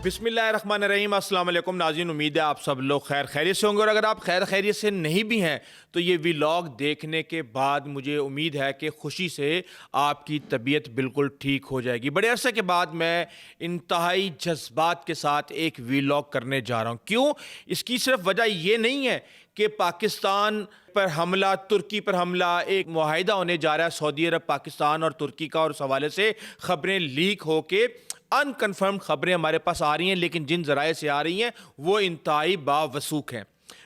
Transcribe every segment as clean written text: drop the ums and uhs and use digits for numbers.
बिस्मिल्लाहिर्रहमानिर्रहीम। अस्सलाम वालेकुम नाज़रीन, उम्मीद है आप सब लोग खैर खैरियत से होंगे, और अगर आप खैर खैरियत से नहीं भी हैं तो ये व्लॉग देखने के बाद मुझे उम्मीद है कि खुशी से आपकी तबीयत बिल्कुल ठीक हो जाएगी। बड़े अरसे के बाद मैं इंतहाई जज्बात के साथ एक व्लॉग करने जा रहा हूँ। क्यों? इसकी सिर्फ वजह ये नहीं है कि पाकिस्तान पर हमला, तुर्की पर हमला, एक मुआहिदा होने जा रहा है सऊदी अरब, पाकिस्तान और तुर्की का, और उस हवाले से खबरें लीक हो के अनकन्फर्म खबरें हमारे पास आ रही हैं, लेकिन जिन ज़राए से आ रही हैं वो इंतहाई बावसूख हैं।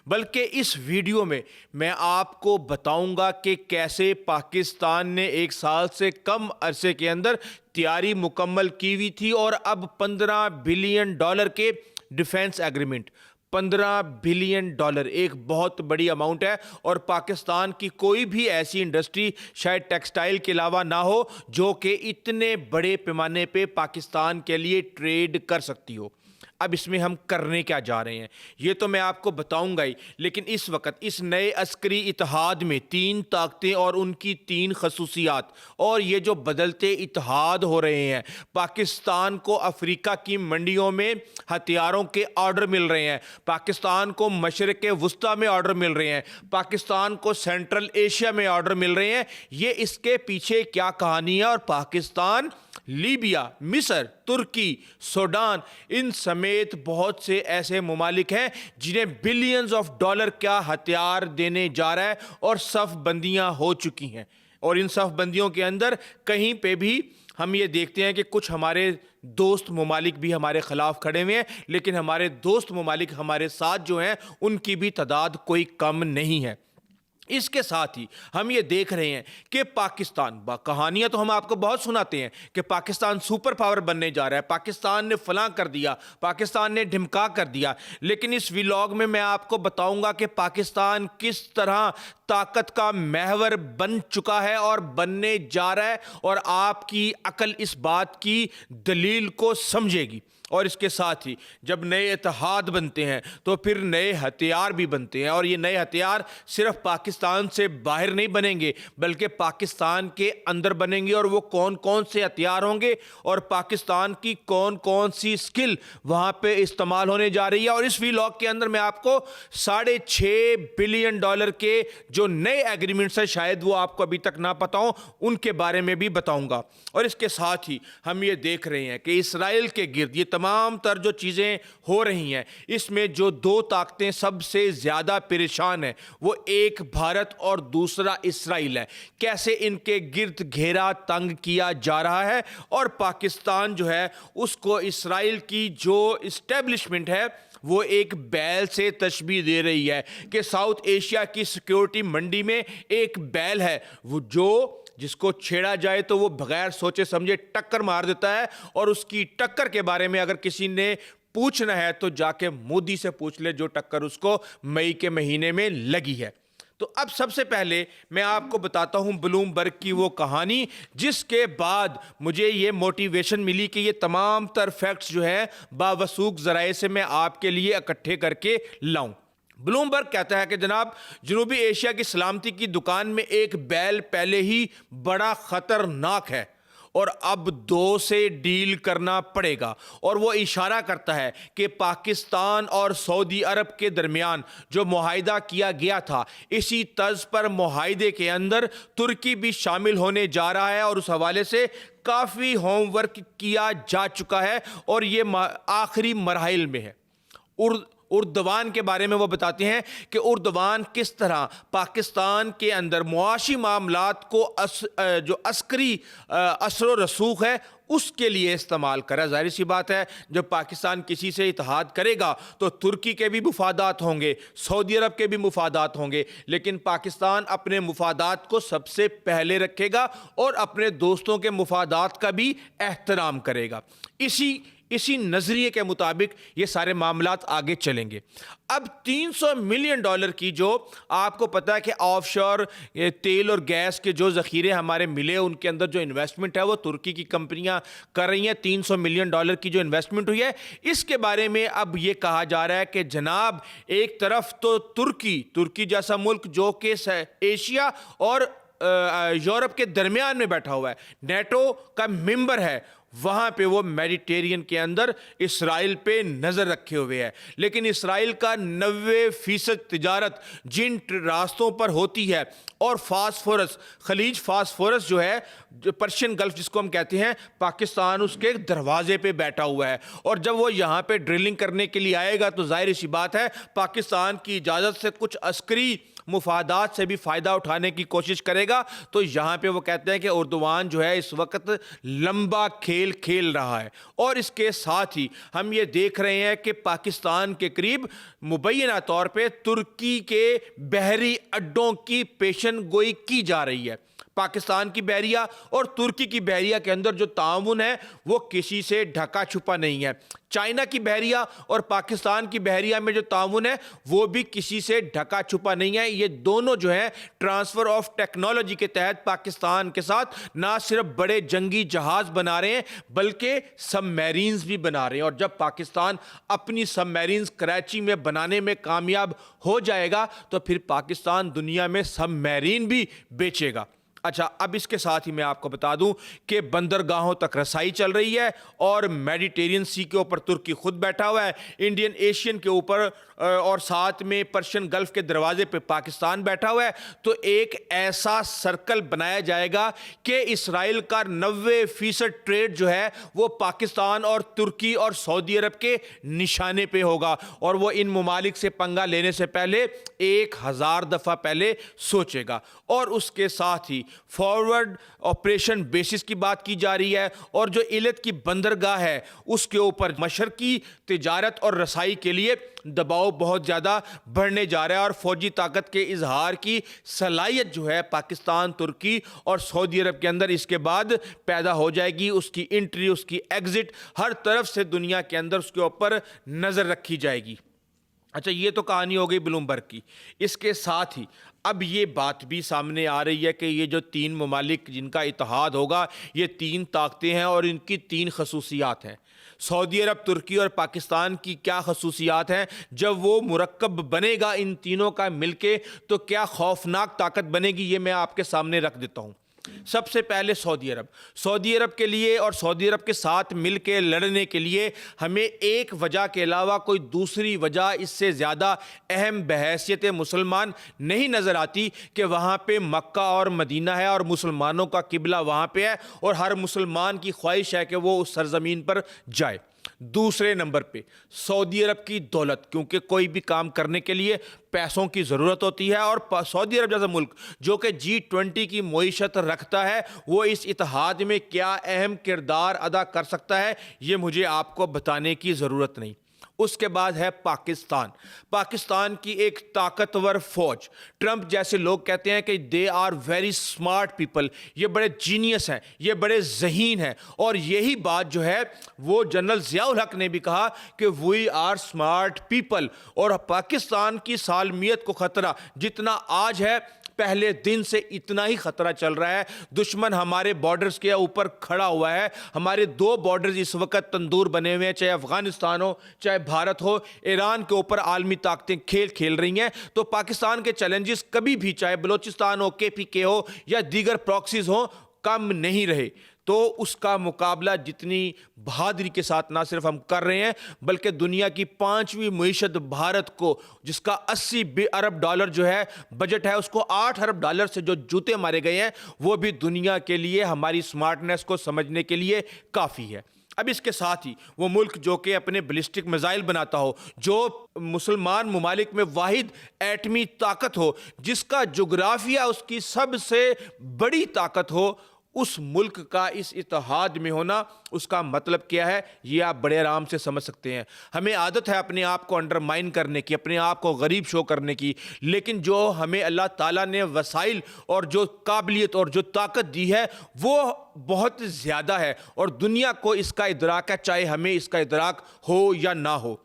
बल्कि इस वीडियो में मैं आपको बताऊंगा कि कैसे पाकिस्तान ने 1 साल से कम अरसे के अंदर तैयारी मुकम्मल की हुई थी, और अब $15 बिलियन के डिफेंस एग्रीमेंट, $15 बिलियन एक बहुत बड़ी अमाउंट है। और पाकिस्तान की कोई भी ऐसी इंडस्ट्री शायद टेक्सटाइल के अलावा ना हो जो कि इतने बड़े पैमाने पे पाकिस्तान के लिए ट्रेड कर सकती हो। अब इसमें हम करने क्या जा रहे हैं ये तो मैं आपको बताऊंगा ही, लेकिन इस वक्त इस नए अस्करी इत्तेहाद में 3 ताकतें और उनकी 3 खसूसियात, और ये जो बदलते इत्तेहाद हो रहे हैं, पाकिस्तान को अफ्रीका की मंडियों में हथियारों के ऑर्डर मिल रहे हैं, पाकिस्तान को मशरिक़ वुस्ता में ऑर्डर मिल रहे हैं, पाकिस्तान को सेंट्रल एशिया में ऑर्डर मिल रहे हैं। ये इसके पीछे क्या कहानी है, और पाकिस्तान लीबिया, मिस्र, तुर्की, सूडान, इन समेत बहुत से ऐसे ममालिक हैं जिन्हें बिलियंस ऑफ डॉलर का हथियार देने जा रहा है, और सफ बंदियां हो चुकी हैं। और इन सफ बंदियों के अंदर कहीं पे भी हम ये देखते हैं कि कुछ हमारे दोस्त ममालिक भी हमारे खिलाफ खड़े हुए हैं, लेकिन हमारे दोस्त ममालिक हमारे साथ जो हैं उनकी भी तादाद कोई कम नहीं है। इसके साथ ही हम ये देख रहे हैं कि पाकिस्तान, कहानियां तो हम आपको बहुत सुनाते हैं कि पाकिस्तान सुपर पावर बनने जा रहा है, पाकिस्तान ने फलां कर दिया, पाकिस्तान ने ढिमका कर दिया, लेकिन इस व्लॉग में मैं आपको बताऊंगा कि पाकिस्तान किस तरह ताकत का महवर बन चुका है और बनने जा रहा है, और आपकी अकल इस बात की दलील को समझेगी। और इसके साथ ही जब नए इत्तेहाद बनते हैं तो फिर नए हथियार भी बनते हैं, और ये नए हथियार सिर्फ पाकिस्तान से बाहर नहीं बनेंगे बल्कि पाकिस्तान के अंदर बनेंगे। और वो कौन कौन से हथियार होंगे और पाकिस्तान की कौन कौन सी स्किल वहाँ पे इस्तेमाल होने जा रही है। और इस व्लॉग के अंदर मैं आपको $6.5 बिलियन के जो नए एग्रीमेंट्स हैं, शायद वो आपको अभी तक ना पता हो, उनके बारे में भी बताऊंगा। और इसके साथ ही हम ये देख रहे हैं कि इसराइल के गिर्द ये तमाम तर जो चीज़ें हो रही हैं, इसमें जो 2 ताकतें सबसे ज़्यादा परेशान हैं वो एक भारत और दूसरा इसराइल है। कैसे इनके गिर्द घेरा तंग किया जा रहा है, और पाकिस्तान जो है उसको इसराइल की जो इस्टेब्लिशमेंट है वो एक बैल से तशबीह दे रही है कि साउथ एशिया की सिक्योरिटी मंडी में एक बैल है, वो जो जिसको छेड़ा जाए तो वो बगैर सोचे समझे टक्कर मार देता है। और उसकी टक्कर के बारे में अगर किसी ने पूछना है तो जाके मोदी से पूछ ले, जो टक्कर उसको मई के महीने में लगी है। तो अब सबसे पहले मैं आपको बताता हूं ब्लूमबर्ग की वो कहानी, जिसके बाद मुझे ये मोटिवेशन मिली कि ये तमाम तर फैक्ट्स जो है बावसूख ज़राए से मैं आपके लिए इकट्ठे करके लाऊं। ब्लूमबर्ग कहता है कि जनाब, जनूबी एशिया की सलामती की दुकान में एक बैल पहले ही बड़ा खतरनाक है, और अब 2 से डील करना पड़ेगा। और वो इशारा करता है कि पाकिस्तान और सऊदी अरब के दरमियान जो मुआहिदा किया गया था, इसी तर्ज पर मुआहिदे के अंदर तुर्की भी शामिल होने जा रहा है, और उस हवाले से काफ़ी होमवर्क किया जा चुका है, और ये आखिरी मरहल में है। उर्दवान के बारे में वो बताते हैं कि उर्दवान किस तरह पाकिस्तान के अंदर मुआशी मामलात को जो अस्करी असर रसूख है उसके लिए इस्तेमाल करा। जाहिर सी बात है, जब पाकिस्तान किसी से इत्तेहाद करेगा तो तुर्की के भी मुफादात होंगे, सऊदी अरब के भी मुफादात होंगे, लेकिन पाकिस्तान अपने मुफादात को सबसे पहले रखेगा और अपने दोस्तों के मुफादात का भी एहतराम करेगा। इसी नज़रिए के मुताबिक ये सारे मामलात आगे चलेंगे। अब $300 मिलियन की, जो आपको पता है कि ऑफशोर तेल और गैस के जो ज़ख़ीरे हमारे मिले, उनके अंदर जो इन्वेस्टमेंट है वो तुर्की की कंपनियां कर रही हैं। $300 मिलियन की जो इन्वेस्टमेंट हुई है, इसके बारे में अब ये कहा जा रहा है कि जनाब, एक तरफ तो तुर्की जैसा मुल्क जो कि एशिया और यूरोप के दरमियान में बैठा हुआ है, नेटो का मेंबर है, वहाँ पे वो मेडिटेरियन के अंदर इसराइल पे नज़र रखे हुए है। लेकिन इसराइल का 90% तिजारत जिन रास्तों पर होती है, और फास्फोरस, खलीज फास्फोरस जो है, जो पर्शियन गल्फ जिसको हम कहते हैं, पाकिस्तान उसके दरवाजे पे बैठा हुआ है। और जब वो यहाँ पे ड्रिलिंग करने के लिए आएगा तो जाहिर सी बात है पाकिस्तान की इजाज़त से कुछ अस्करी मुफादात से भी फ़ायदा उठाने की कोशिश करेगा। तो यहाँ पे वो कहते हैं कि उर्दुवान जो है इस वक्त लंबा खेल खेल रहा है। और इसके साथ ही हम ये देख रहे हैं कि पाकिस्तान के करीब मुबैना तौर पे तुर्की के बहरी अड्डों की पेशन गोई की जा रही है। पाकिस्तान की बहरिया और तुर्की की बहरिया के अंदर जो ताउन है वो किसी से ढका छुपा नहीं है। चाइना की बहरिया और पाकिस्तान की बहरिया में जो ताउन है वो भी किसी से ढका छुपा नहीं है। ये दोनों जो है ट्रांसफ़र ऑफ टेक्नोलॉजी के तहत पाकिस्तान के साथ ना सिर्फ बड़े जंगी जहाज बना रहे हैं बल्कि सबमरीन्स भी बना रहे हैं। और जब पाकिस्तान अपनी सबमरीन्स कराची में बनाने में कामयाब हो जाएगा तो फिर पाकिस्तान दुनिया में सबमरीन भी बेचेगा। अच्छा, अब इसके साथ ही मैं आपको बता दूं कि बंदरगाहों तक रसाई चल रही है और मेडिटेरियन सी के ऊपर तुर्की खुद बैठा हुआ है, इंडियन ओशियन के ऊपर और साथ में पर्शियन गल्फ के दरवाजे पे पाकिस्तान बैठा हुआ है। तो एक ऐसा सर्कल बनाया जाएगा कि इसराइल का 90% ट्रेड जो है वो पाकिस्तान और तुर्की और सऊदी अरब के निशाने पे होगा। और वो इन ममालिक से पंगा लेने से पहले 1000 दफ़ा पहले सोचेगा। और उसके साथ ही फॉरवर्ड ऑपरेशन बेसिस की बात की जा रही है। और जो इलत की बंदरगाह है उसके ऊपर मशरकी तिजारत और रसाई के लिए दबाव बहुत ज़्यादा बढ़ने जा रहा है। और फौजी ताकत के इजहार की सलाहियत जो है पाकिस्तान, तुर्की और सऊदी अरब के अंदर इसके बाद पैदा हो जाएगी। उसकी एंट्री, उसकी एग्जिट, हर तरफ से दुनिया के अंदर उसके ऊपर नज़र रखी जाएगी। अच्छा, ये तो कहानी हो गई ब्लूमबर्ग की। इसके साथ ही अब ये बात भी सामने आ रही है कि ये जो 3 ममालिक जिनका इत्तेहाद होगा, ये 3 ताकतें हैं और इनकी 3 खसूसियात हैं। सऊदी अरब, तुर्की और पाकिस्तान की क्या खसूसियात हैं? जब वो मुरक्कब बनेगा इन तीनों का मिलके तो क्या खौफनाक ताकत बनेगी, ये मैं आपके सामने रख देता हूँ। सबसे पहले सऊदी अरब। सऊदी अरब के लिए और सऊदी अरब के साथ मिलके लड़ने के लिए हमें एक वजह के अलावा कोई दूसरी वजह इससे ज़्यादा अहम बहैसियत मुसलमान नहीं नज़र आती कि वहाँ पे मक्का और मदीना है और मुसलमानों का किबला वहाँ पे है और हर मुसलमान की ख्वाहिश है कि वो उस सरजमीन पर जाए। दूसरे नंबर पे सऊदी अरब की दौलत, क्योंकि कोई भी काम करने के लिए पैसों की ज़रूरत होती है। और सऊदी अरब जैसा मुल्क जो कि G20 की मईशत रखता है, वो इस इत्तेहाद में क्या अहम किरदार अदा कर सकता है ये मुझे आपको बताने की ज़रूरत नहीं। उसके बाद है पाकिस्तान। पाकिस्तान की एक ताकतवर फौज। ट्रंप जैसे लोग कहते हैं कि they are very smart people, ये बड़े जीनियस हैं, ये बड़े ज़हीन हैं। और यही बात जो है वो जनरल ज़ियाउल हक ने भी कहा कि वी आर स्मार्ट पीपल। और पाकिस्तान की सालमियत को ख़तरा जितना आज है, पहले दिन से इतना ही खतरा चल रहा है। दुश्मन हमारे बॉर्डर्स के ऊपर खड़ा हुआ है। हमारे 2 बॉर्डर्स इस वक्त तंदूर बने हुए हैं, चाहे अफगानिस्तान हो चाहे भारत हो। ईरान के ऊपर आलमी ताकतें खेल खेल रही हैं। तो पाकिस्तान के चैलेंजेस कभी भी, चाहे बलोचिस्तान हो, KPK हो या दीगर प्रॉक्सीज हो, कम नहीं रहे। तो उसका मुकाबला जितनी बहादुरी के साथ ना सिर्फ हम कर रहे हैं बल्कि दुनिया की 5वीं मईशत भारत को, जिसका 80 अरब डॉलर जो है बजट है, उसको 8 अरब डॉलर से जो जूते मारे गए हैं वो भी दुनिया के लिए हमारी स्मार्टनेस को समझने के लिए काफ़ी है। अब इसके साथ ही वो मुल्क जो कि अपने बैलिस्टिक मिसाइल बनाता हो, जो मुसलमान ममालिक में वाहिद एटमी ताकत हो, जिसका जोग्राफिया उसकी सबसे बड़ी ताकत हो, उस मुल्क का इस इत्तेहाद में होना, उसका मतलब क्या है ये आप बड़े आराम से समझ सकते हैं। हमें आदत है अपने आप को अंडरमाइन करने की, अपने आप को गरीब शो करने की, लेकिन जो हमें अल्लाह ताला ने वसाइल और जो काबिलियत और जो ताकत दी है वो बहुत ज़्यादा है और दुनिया को इसका इदराक है, चाहे हमें इसका इदराक हो या ना हो।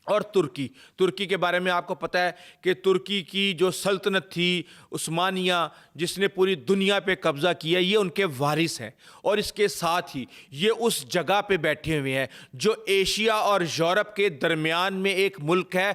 اور ترکی کے بارے میں آپ کو پتہ ہے کہ ترکی کی جو سلطنت تھی عثمانیہ، جس نے پوری دنیا پہ قبضہ کیا، یہ ان کے وارث ہیں، اور اس کے ساتھ ہی یہ اس جگہ پہ بیٹھے ہوئے ہیں جو ایشیا اور یورپ کے درمیان میں ایک ملک ہے،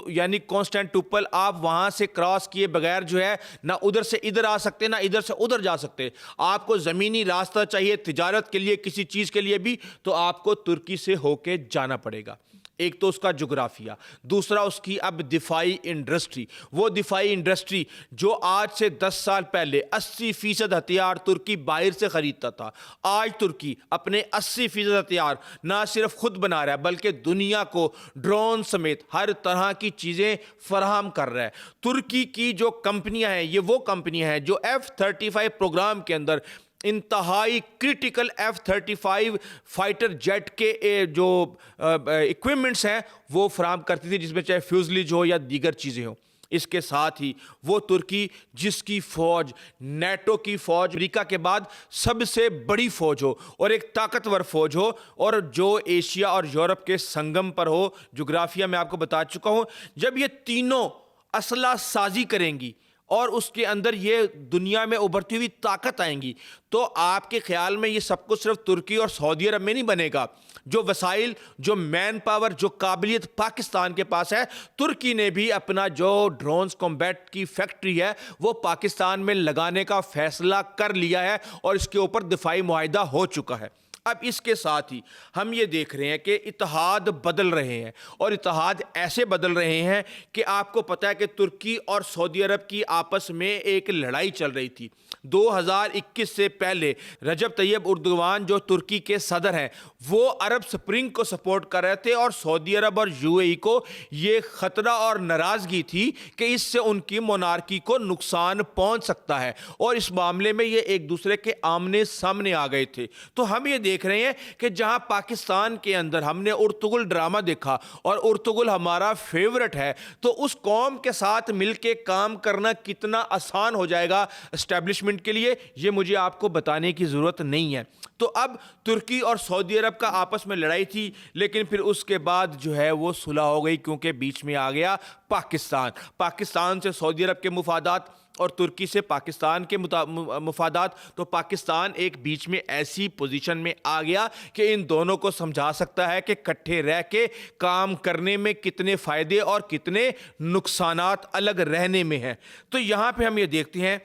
یعنی کانسٹینٹوپل آپ وہاں سے کراس کیے بغیر جو ہے نہ ادھر سے ادھر آ سکتے نہ ادھر سے ادھر جا سکتے، آپ کو زمینی راستہ چاہیے تجارت کے لیے، کسی چیز کے لیے بھی، تو آپ کو ترکی سے ہو کے جانا پڑے گا۔ ایک تو اس کا جغرافیہ، دوسرا اس کی اب دفاعی انڈسٹری، وہ دفاعی انڈسٹری جو آج سے 10 سال پہلے 80% ہتھیار ترکی باہر سے خریدتا تھا، آج ترکی اپنے 80% ہتھیار نہ صرف خود بنا رہا ہے بلکہ دنیا کو ڈرون سمیت ہر طرح کی چیزیں فراہم کر رہا ہے۔ ترکی کی جو کمپنیاں ہیں، یہ وہ کمپنیاں ہیں جو F-35 پروگرام کے اندر انتہائی کرٹیکل F-35 فائٹر جیٹ کے جو ایکوپمنٹس ہیں وہ فراہم کرتی تھی، جس میں چاہے فیوزلیج ہو یا دیگر چیزیں ہوں۔ اس کے ساتھ ہی وہ ترکی جس کی فوج نیٹو کی فوج امریکہ کے بعد سب سے بڑی فوج ہو اور ایک طاقتور فوج ہو، اور جو ایشیا اور یورپ کے سنگم پر ہو، جغرافیہ میں آپ کو بتا چکا ہوں، جب یہ تینوں اسلحہ سازی کریں گی اور اس کے اندر یہ دنیا میں ابھرتی ہوئی طاقت آئیں گی، تو آپ کے خیال میں یہ سب کچھ صرف ترکی اور سعودی عرب میں نہیں بنے گا۔ جو وسائل، جو مین پاور، جو قابلیت پاکستان کے پاس ہے، ترکی نے بھی اپنا جو ڈرونز کمبیٹ کی فیکٹری ہے وہ پاکستان میں لگانے کا فیصلہ کر لیا ہے، اور اس کے اوپر دفاعی معاہدہ ہو چکا ہے۔ اب اس کے ساتھ ہی ہم یہ دیکھ رہے ہیں کہ اتحاد بدل رہے ہیں، اور اتحاد ایسے بدل رہے ہیں کہ آپ کو پتہ ہے کہ ترکی اور سعودی عرب کی آپس میں ایک لڑائی چل رہی تھی 2021 سے پہلے۔ رجب طیب اردوغان جو ترکی کے صدر ہیں، وہ عرب سپرنگ کو سپورٹ کر رہے تھے، اور سعودی عرب اور UAE کو یہ خطرہ اور ناراضگی تھی کہ اس سے ان کی مونارکی کو نقصان پہنچ سکتا ہے، اور اس معاملے میں یہ ایک دوسرے کے آمنے سامنے آ گئے تھے۔ تو ہم یہ دیکھ رہے ہیں کہ جہاں پاکستان کے اندر ہم نے ارطغرل ڈرامہ دیکھا، اور ارطغرل ہمارا فیورٹ ہے، تو اس قوم کے ساتھ مل کے کام کرنا کتنا آسان ہو جائے گا اسٹیبلشمنٹ کے لیے، یہ مجھے آپ کو بتانے کی ضرورت نہیں ہے۔ تو اب ترکی اور سعودی عرب کا آپس میں لڑائی تھی، لیکن پھر اس کے بعد جو ہے وہ صلح ہو گئی، کیونکہ بیچ میں آ گیا پاکستان سے سعودی عرب کے مفادات اور ترکی سے پاکستان کے مفادات۔ تو پاکستان ایک بیچ میں ایسی پوزیشن میں آ گیا کہ ان دونوں کو سمجھا سکتا ہے کہ کٹھے رہ کے کام کرنے میں کتنے فائدے اور کتنے نقصانات الگ رہنے میں ہیں۔ تو یہاں پہ ہم یہ دیکھتے ہیں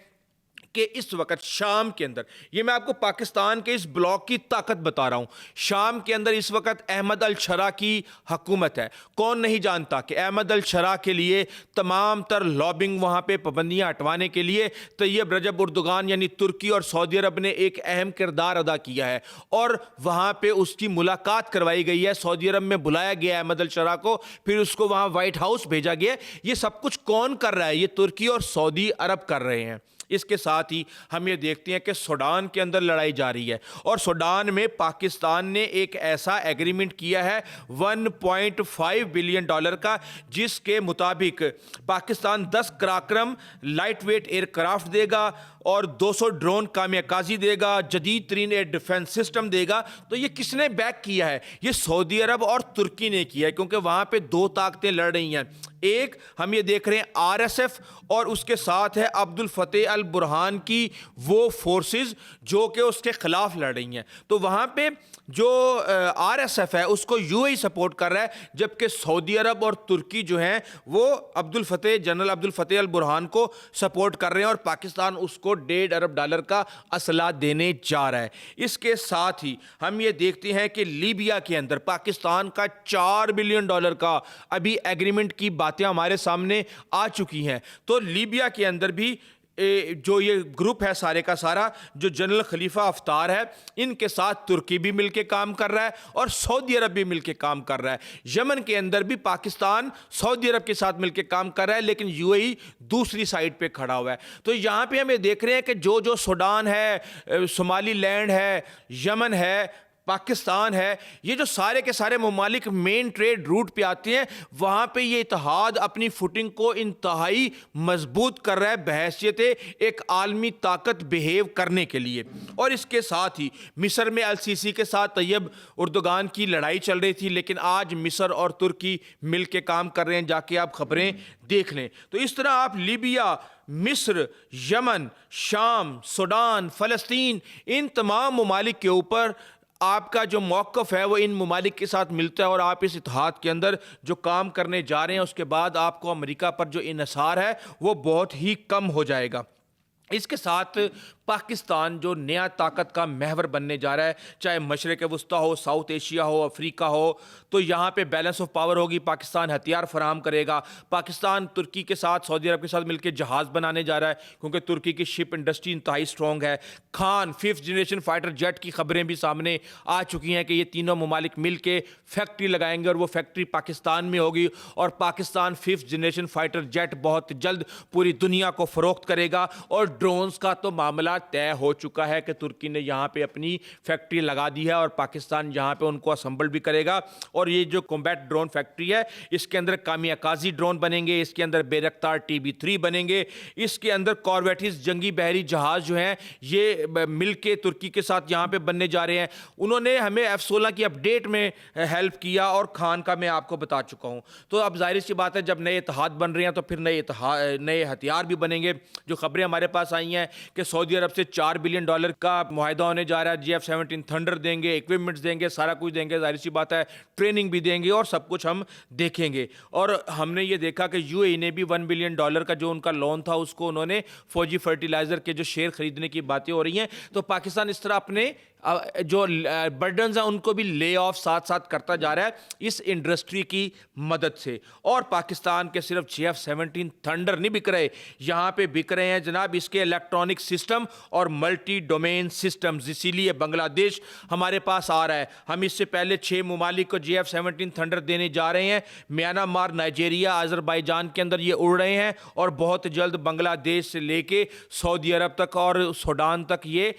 کہ اس وقت شام کے اندر، یہ میں آپ کو پاکستان کے اس بلاک کی طاقت بتا رہا ہوں، شام کے اندر اس وقت احمد الشرا کی حکومت ہے۔ کون نہیں جانتا کہ احمد الشرا کے لیے تمام تر لابنگ، وہاں پہ پابندیاں ہٹوانے کے لیے طیب رجب اردوغان یعنی ترکی اور سعودی عرب نے ایک اہم کردار ادا کیا ہے، اور وہاں پہ اس کی ملاقات کروائی گئی ہے۔ سعودی عرب میں بلایا گیا احمد الشرا کو، پھر اس کو وہاں وائٹ ہاؤس بھیجا گیا۔ یہ سب کچھ کون کر رہا ہے؟ یہ ترکی اور سعودی عرب کر رہے ہیں۔ اس کے ساتھ ہی ہم یہ دیکھتے ہیں کہ سوڈان کے اندر لڑائی جاری ہے، اور سوڈان میں پاکستان نے ایک ایسا ایگریمنٹ کیا ہے $1.5 بلین کا، جس کے مطابق Pakistan 10 Karakoram lightweight aircraft دے گا، اور 200 ڈرون کامیاکازی دے گا، جدید ترین ایئر ڈیفنس سسٹم دے گا۔ تو یہ کس نے بیک کیا ہے؟ یہ سعودی عرب اور ترکی نے کیا ہے، کیونکہ وہاں پہ دو طاقتیں لڑ رہی ہیں۔ ایک ہم یہ دیکھ رہے ہیں RSF، اور اس کے ساتھ ہے عبد الفتح البرہان کی وہ فورسز جو کہ اس کے خلاف لڑ رہی ہیں۔ تو وہاں پہ جو RSF ہے اس کو UAE سپورٹ کر رہا ہے، جبکہ سعودی عرب اور ترکی جو ہیں وہ جنرل عبد الفتح البرہان کو سپورٹ کر رہے ہیں، اور پاکستان اس کو $1.5 ارب کا اسلحہ دینے جا رہا ہے۔ اس کے ساتھ ہی ہم یہ دیکھتے ہیں کہ لیبیا کے اندر پاکستان کا $4 بلین کا ابھی ایگریمنٹ کی باتیں ہمارے سامنے آ چکی ہیں۔ تو لیبیا کے اندر بھی جو یہ گروپ ہے سارے کا سارا، جو جنرل خلیفہ حفتار ہے، ان کے ساتھ ترکی بھی مل کے کام کر رہا ہے اور سعودی عرب بھی مل کے کام کر رہا ہے۔ یمن کے اندر بھی پاکستان سعودی عرب کے ساتھ مل کے کام کر رہا ہے، لیکن UAE دوسری سائڈ پہ کھڑا ہوا ہے۔ تو یہاں پہ ہم یہ دیکھ رہے ہیں کہ جو سوڈان ہے، صومالی لینڈ ہے، یمن ہے، پاکستان ہے، یہ جو سارے کے سارے ممالک مین ٹریڈ روٹ پہ آتے ہیں، وہاں پہ یہ اتحاد اپنی فوٹنگ کو انتہائی مضبوط کر رہا ہے بحیثیت ایک عالمی طاقت بیہیو کرنے کے لیے۔ اور اس کے ساتھ ہی مصر میں السیسی کے ساتھ طیب اردوغان کی لڑائی چل رہی تھی، لیکن آج مصر اور ترکی مل کے کام کر رہے ہیں، جا کے آپ خبریں دیکھ لیں۔ تو اس طرح آپ لیبیا، مصر، یمن، شام، سوڈان، فلسطین، ان تمام ممالک کے اوپر آپ کا جو موقف ہے وہ ان ممالک کے ساتھ ملتا ہے، اور آپ اس اتحاد کے اندر جو کام کرنے جا رہے ہیں اس کے بعد آپ کو امریکہ پر جو انحصار ہے وہ بہت ہی کم ہو جائے گا۔ اس کے ساتھ پاکستان جو نیا طاقت کا محور بننے جا رہا ہے، چاہے مشرق وسطیٰ ہو، ساؤتھ ایشیا ہو، افریقہ ہو، تو یہاں پہ بیلنس آف پاور ہوگی۔ پاکستان ہتھیار فراہم کرے گا۔ پاکستان ترکی کے ساتھ، سعودی عرب کے ساتھ مل کے جہاز بنانے جا رہا ہے، کیونکہ ترکی کی شپ انڈسٹری انتہائی سٹرونگ ہے۔ Khan 5th generation fighter jet کی خبریں بھی سامنے آ چکی ہیں کہ یہ تینوں ممالک مل کے فیکٹری لگائیں گے، اور وہ فیکٹری پاکستان میں ہوگی، اور Pakistan 5th generation fighter jet بہت جلد پوری دنیا کو فروخت کرے گا۔ اور ڈرونز کا تو معاملہ طے ہو چکا ہے کہ ترکی نے یہاں پہ اپنی فیکٹری لگا دی ہے، اور پاکستان یہاں پہ ان کو اسمبل بھی کرے گا۔ اور یہ جو کمبیٹ ڈرون فیکٹری ہے، اس کے اندر کامیاکازی ڈرون بنیں گے، اس کے اندر بیرکتار TB3 بنیں گے، اس کے اندر کارویٹس جنگی بحری جہاز جو ہیں یہ مل کے ترکی کے ساتھ یہاں پہ بننے جا رہے ہیں۔ انہوں نے ہمیں F-16 کی اپڈیٹ میں ہیلپ کیا، اور خان کا میں آپ کو بتا چکا ہوں۔ تو اب ظاہر سی بات ہے، جب نئے اتحاد بن رہے ہیں تو پھر نئے ہتھیار بھی بنیں گے۔ جو خبریں ہمارے پاس آئی ہیں کہ سعودی عرب سے $4 بلین کا معاہدہ ہونے جا رہا ہے، GF-17 تھنڈر دیں گے، اکوپمنٹس دیں گے، سارا کچھ دیں گے، ظاہر سی بات ہے ٹریننگ بھی دیں گے، اور سب کچھ ہم دیکھیں گے۔ اور ہم نے یہ دیکھا کہ UAE نے بھی $1 بلین کا جو ان کا لون تھا اس کو انہوں نے فوجی فرٹیلائزر کے جو شیئر خریدنے کی باتیں ہو رہی ہیں، تو پاکستان اس طرح اپنے جو برڈنز ہیں ان کو بھی لے آف ساتھ ساتھ کرتا جا رہا ہے اس انڈسٹری کی مدد سے۔ اور پاکستان کے صرف GF-17 تھنڈر نہیں بک رہے، یہاں پہ بک رہے ہیں جناب اس کے الیکٹرانک سسٹم اور ملٹی ڈومین سسٹمز، اسی لیے بنگلہ دیش ہمارے پاس آ رہا ہے۔ ہم اس سے پہلے 6 ممالک کو GF-17 تھنڈر دینے جا رہے ہیں۔ میانمار، نائجیریا، آذربائیجان کے اندر یہ اڑ رہے ہیں، اور بہت جلد بنگلہ دیش سے لے کے سعودی عرب تک اور سوڈان تک یہ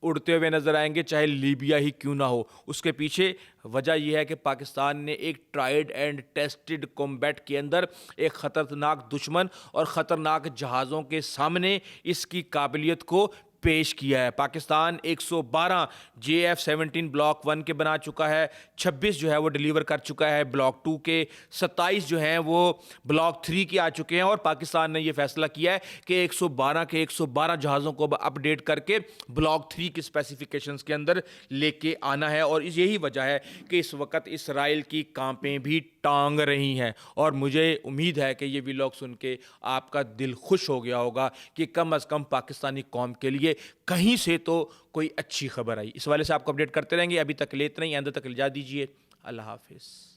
اڑتے ہوئے نظر آئیں گے، چاہے لیبیا ہی کیوں نہ ہو۔ اس کے پیچھے وجہ یہ ہے کہ پاکستان نے ایک ٹرائیڈ اینڈ ٹیسٹڈ کومبیٹ کے اندر ایک خطرناک دشمن اور خطرناک جہازوں کے سامنے اس کی قابلیت کو پیش کیا ہے۔ پاکستان 112 GF-17 بلاک 1 کے بنا چکا ہے، 26 جو ہے وہ ڈیلیور کر چکا ہے بلاک 2 کے، 27 جو ہیں وہ بلاک 3 کے آ چکے ہیں، اور پاکستان نے یہ فیصلہ کیا ہے کہ 112 جہازوں کو اپ ڈیٹ کر کے بلاک 3 کی اسپیسیفیکیشنز کے اندر لے کے آنا ہے۔ اور یہی وجہ ہے کہ اس وقت اسرائیل کی کانپیں بھی ٹانگ رہی ہیں، اور مجھے امید ہے کہ یہ ویلاگ سن کے آپ کا دل خوش ہو گیا ہوگا کہ کم از کم پاکستانی قوم کے لیے کہیں سے تو کوئی اچھی خبر آئی۔ اس والے سے آپ کو اپڈیٹ کرتے رہیں گے۔ ابھی تک لیتے نہیں، آئندہ تک اجازت دیجیے۔ اللہ حافظ۔